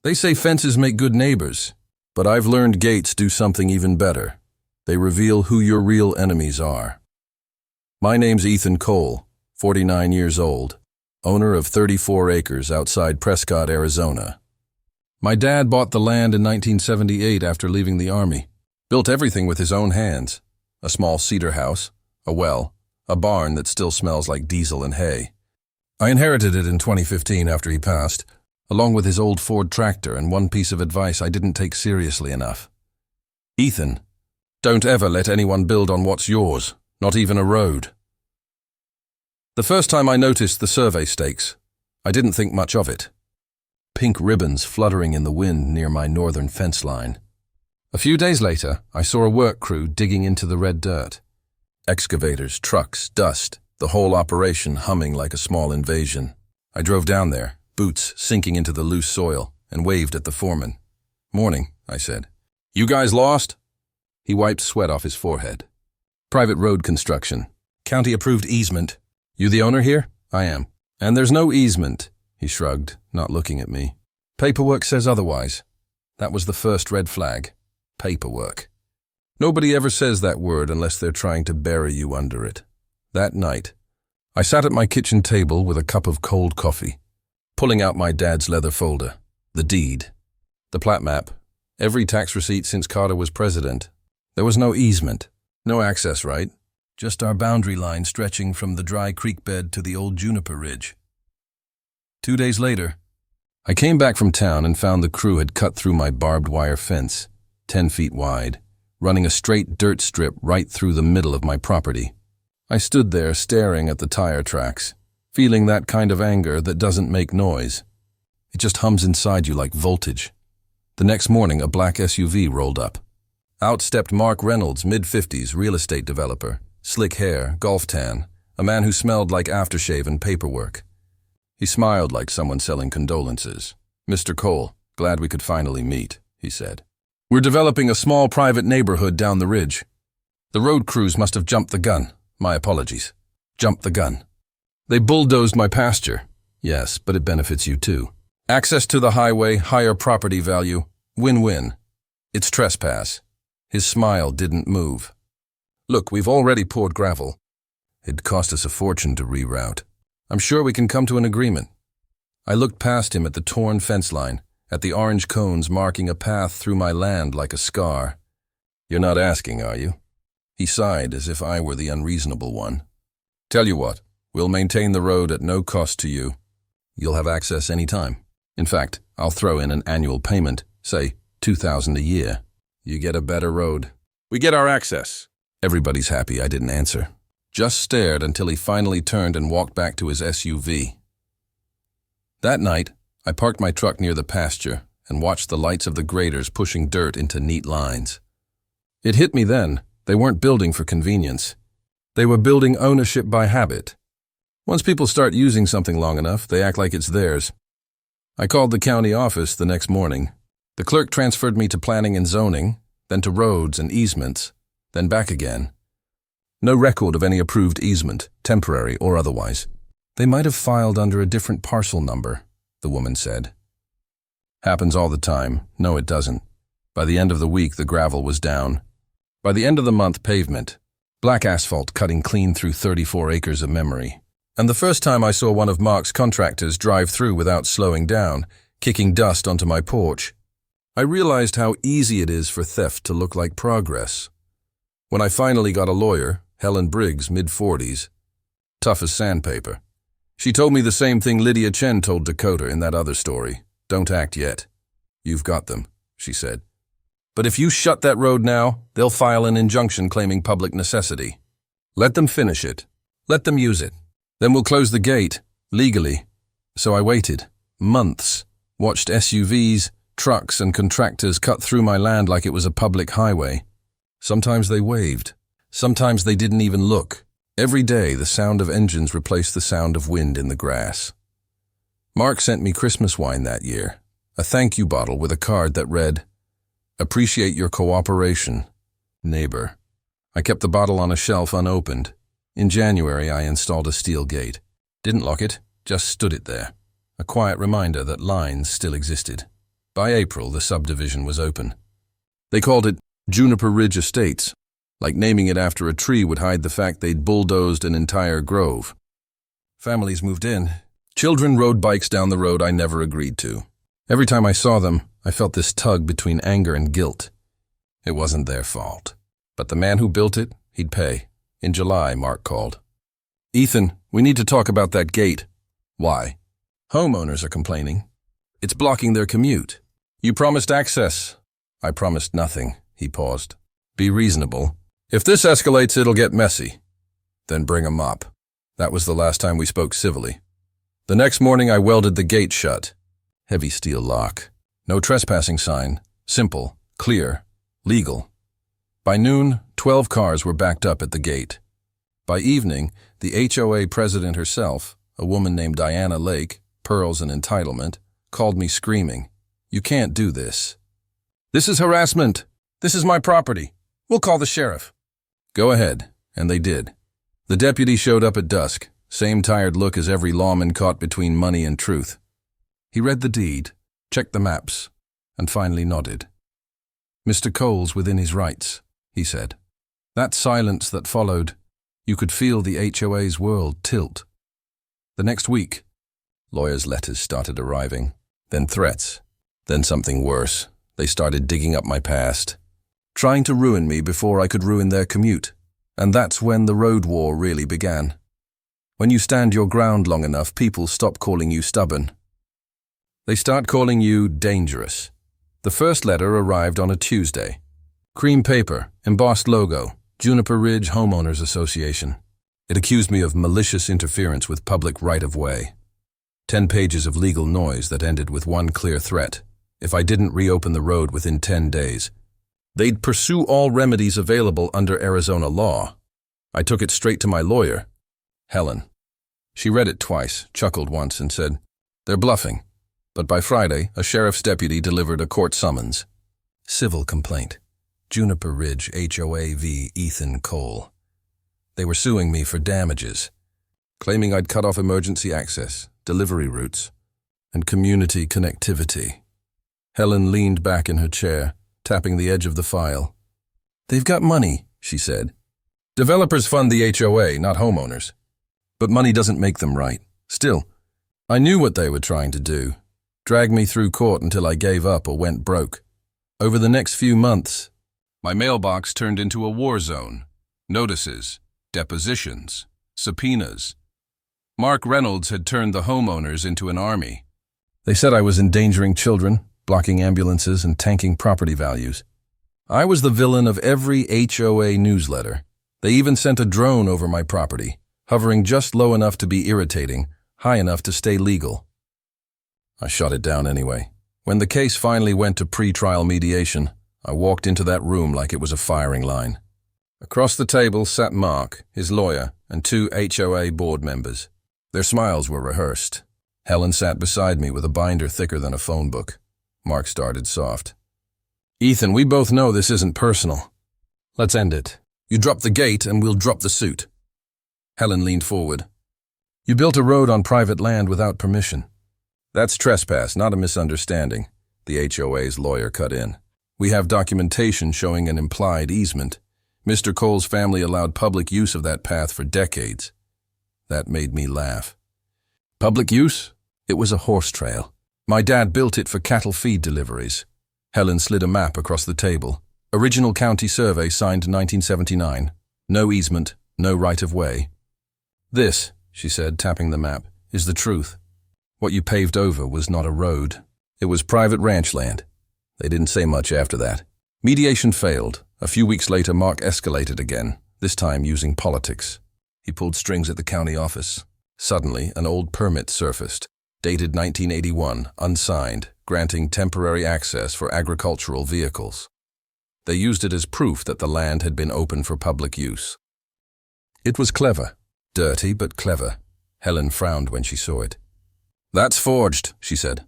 They say fences make good neighbors, but I've learned gates do something even better. They reveal who your real enemies are. My name's Ethan Cole, 49 years old, owner of 34 acres outside Prescott, Arizona. My dad bought the land in 1978 after leaving the Army. Built everything with his own hands. A small cedar house, a well, a barn that still smells like diesel and hay. I inherited it in 2015 after he passed, along with his old Ford tractor and one piece of advice I didn't take seriously enough. Ethan, don't ever let anyone build on what's yours, not even a road. The first time I noticed the survey stakes, I didn't think much of it. Pink ribbons fluttering in the wind near my northern fence line. A few days later, I saw a work crew digging into the red dirt. Excavators, trucks, dust, the whole operation humming like a small invasion. I drove down there, boots sinking into the loose soil, and waved at the foreman. "Morning," I said. "You guys lost?" He wiped sweat off his forehead. "Private road construction. County-approved easement. You the owner here?" "I am." "And there's no easement," he shrugged, not looking at me. "Paperwork says otherwise." That was the first red flag. Paperwork. Nobody ever says that word unless they're trying to bury you under it. That night, I sat at my kitchen table with a cup of cold coffee, pulling out my dad's leather folder, the deed, the plat map, every tax receipt since Carter was president. There was no easement, no access right, just our boundary line stretching from the dry creek bed to the old juniper ridge. 2 days later, I came back from town and found the crew had cut through my barbed wire fence, 10 feet wide, running a straight dirt strip right through the middle of my property. I stood there staring at the tire tracks, feeling that kind of anger that doesn't make noise. It just hums inside you like voltage. The next morning, a black SUV rolled up. Out stepped Mark Reynolds, mid-50s, real estate developer, slick hair, golf tan, a man who smelled like aftershave and paperwork. He smiled like someone selling condolences. "Mr. Cole, glad we could finally meet," he said. "We're developing a small private neighborhood down the ridge. The road crews must have jumped the gun. My apologies. Jumped the gun. They bulldozed my pasture. Yes, but it benefits you too. Access to the highway, higher property value. Win-win. It's trespass." His smile didn't move. "Look, we've already poured gravel. It'd cost us a fortune to reroute. I'm sure we can come to an agreement." I looked past him at the torn fence line, at the orange cones marking a path through my land like a scar. "You're not asking, are you?" He sighed as if I were the unreasonable one. "Tell you what, we'll maintain the road at no cost to you. You'll have access any time. In fact, I'll throw in an annual payment, say $2,000 a year. You get a better road. We get our access." Everybody's happy I didn't answer. Just stared until he finally turned and walked back to his SUV. That night, I parked my truck near the pasture and watched the lights of the graders pushing dirt into neat lines. It hit me then, they weren't building for convenience. They were building ownership by habit. Once people start using something long enough, they act like it's theirs. I called the county office the next morning. The clerk transferred me to planning and zoning, then to roads and easements, then back again. No record of any approved easement, temporary or otherwise. "They might have filed under a different parcel number," the woman said. "Happens all the time. No, it doesn't. By the end of the week, the gravel was down. By the end of the month, pavement. Black asphalt cutting clean through 34 acres of memory. And the first time I saw one of Mark's contractors drive through without slowing down, kicking dust onto my porch, I realized how easy it is for theft to look like progress. When I finally got a lawyer, Helen Briggs, mid-40s, tough as sandpaper. She told me the same thing Lydia Chen told Dakota in that other story. "Don't act yet. You've got them," she said. "But if you shut that road now, they'll file an injunction claiming public necessity. Let them finish it. Let them use it. Then we'll close the gate, legally." So I waited. Months. Watched SUVs, trucks, and contractors cut through my land like it was a public highway. Sometimes they waved. Sometimes they didn't even look. Every day, the sound of engines replaced the sound of wind in the grass. Mark sent me Christmas wine that year, a thank you bottle with a card that read, "Appreciate your cooperation, neighbor." I kept the bottle on a shelf unopened. In January, I installed a steel gate. Didn't lock it, just stood it there, a quiet reminder that lines still existed. By April, the subdivision was open. They called it Juniper Ridge Estates, like naming it after a tree would hide the fact they'd bulldozed an entire grove. Families moved in. Children rode bikes down the road I never agreed to. Every time I saw them, I felt this tug between anger and guilt. It wasn't their fault. But the man who built it, he'd pay. In July, Mark called. "Ethan, we need to talk about that gate." "Why?" "Homeowners are complaining. It's blocking their commute." "You promised access." "I promised nothing." He paused. "Be reasonable. If this escalates, it'll get messy." "Then bring a mop." That was the last time we spoke civilly. The next morning I welded the gate shut. Heavy steel lock. No trespassing sign. Simple, clear, legal. By noon, 12 cars were backed up at the gate. By evening, the HOA president herself, a woman named Diana Lake, Pearls and Entitlement, called me screaming, "You can't do this. This is harassment. This is my property. We'll call the sheriff." "Go ahead," and they did. The deputy showed up at dusk, same tired look as every lawman caught between money and truth. He read the deed, checked the maps, and finally nodded. "Mr. Cole's within his rights," he said. That silence that followed, you could feel the HOA's world tilt. The next week, lawyers' letters started arriving, then threats, then something worse. They started digging up my past, trying to ruin me before I could ruin their commute. And that's when the road war really began. When you stand your ground long enough, people stop calling you stubborn. They start calling you dangerous. The first letter arrived on a Tuesday. Cream paper, embossed logo, Juniper Ridge Homeowners Association. It accused me of malicious interference with public right-of-way. 10 pages of legal noise that ended with one clear threat. If I didn't reopen the road within 10 days, they'd pursue all remedies available under Arizona law. I took it straight to my lawyer, Helen. She read it twice, chuckled once, and said, "They're bluffing." But by Friday, a sheriff's deputy delivered a court summons. Civil complaint. Juniper Ridge HOA v. Ethan Cole. They were suing me for damages, claiming I'd cut off emergency access, delivery routes, and community connectivity. Helen leaned back in her chair, tapping the edge of the file. "They've got money," she said. "Developers fund the HOA, not homeowners. But money doesn't make them right. Still, I knew what they were trying to do. Drag me through court until I gave up or went broke. Over the next few months, my mailbox turned into a war zone. Notices, depositions, subpoenas. Mark Reynolds had turned the homeowners into an army. They said I was endangering children, blocking ambulances, and tanking property values. I was the villain of every HOA newsletter. They even sent a drone over my property, hovering just low enough to be irritating, high enough to stay legal. I shot it down anyway. When the case finally went to pre-trial mediation, I walked into that room like it was a firing line. Across the table sat Mark, his lawyer, and 2 HOA board members. Their smiles were rehearsed. Helen sat beside me with a binder thicker than a phone book. Mark started soft. "Ethan, we both know this isn't personal. Let's end it. You drop the gate and we'll drop the suit." Helen leaned forward. "You built a road on private land without permission." "That's trespass, not a misunderstanding," the HOA's lawyer cut in. "We have documentation showing an implied easement. Mr. Cole's family allowed public use of that path for decades." That made me laugh. "Public use? It was a horse trail. My dad built it for cattle feed deliveries." Helen slid a map across the table. Original county survey signed 1979. No easement, no right-of-way. "This," she said, tapping the map, "is the truth. What you paved over was not a road. It was private ranch land." They didn't say much after that. Mediation failed. A few weeks later, Mark escalated again, this time using politics. He pulled strings at the county office. Suddenly, an old permit surfaced, dated 1981, unsigned, granting temporary access for agricultural vehicles. They used it as proof that the land had been open for public use. It was clever. Dirty, but clever. Helen frowned when she saw it. "That's forged," she said.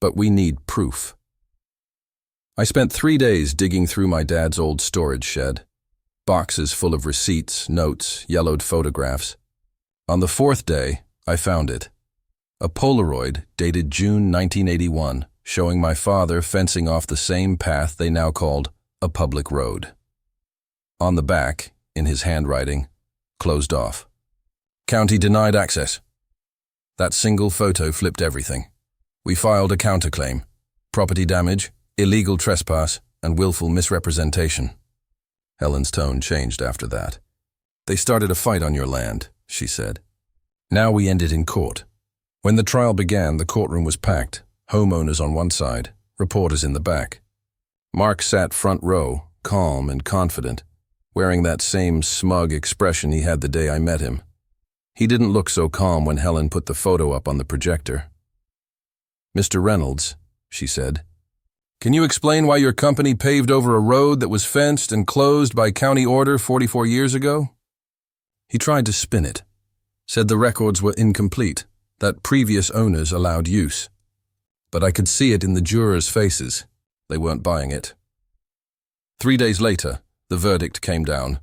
"But we need proof." I spent 3 days digging through my dad's old storage shed. Boxes full of receipts, notes, yellowed photographs. On the 4th day, I found it. A Polaroid dated June 1981 showing my father fencing off the same path they now called a public road. On the back, in his handwriting, closed off. County denied access. That single photo flipped everything. We filed a counterclaim: property damage, illegal trespass, and willful misrepresentation. Helen's tone changed after that. They started a fight on your land, she said. Now we end it in court. When the trial began, the courtroom was packed, homeowners on one side, reporters in the back. Mark sat front row, calm and confident, wearing that same smug expression he had the day I met him. He didn't look so calm when Helen put the photo up on the projector. "Mr. Reynolds," she said, "can you explain why your company paved over a road that was fenced and closed by county order 44 years ago?" He tried to spin it, said the records were incomplete, that previous owners allowed use. But I could see it in the jurors' faces. They weren't buying it. 3 days later, the verdict came down.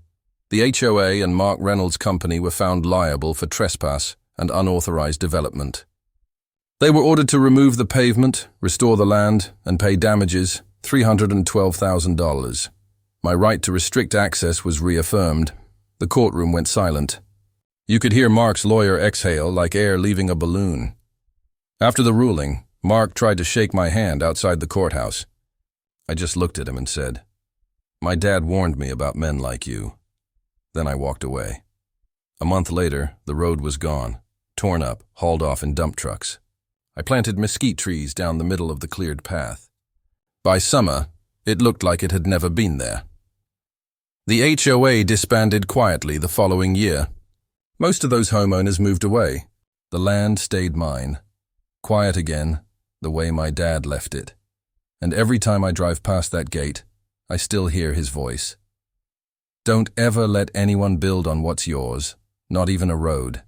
The HOA and Mark Reynolds' company were found liable for trespass and unauthorized development. They were ordered to remove the pavement, restore the land, and pay damages, $312,000. My right to restrict access was reaffirmed. The courtroom went silent. You could hear Mark's lawyer exhale like air leaving a balloon. After the ruling, Mark tried to shake my hand outside the courthouse. I just looked at him and said, "My dad warned me about men like you." Then I walked away. A month later, the road was gone, torn up, hauled off in dump trucks. I planted mesquite trees down the middle of the cleared path. By summer, it looked like it had never been there. The HOA disbanded quietly the following year. Most of those homeowners moved away. The land stayed mine. Quiet again, the way my dad left it. And every time I drive past that gate, I still hear his voice. "Don't ever let anyone build on what's yours, not even a road."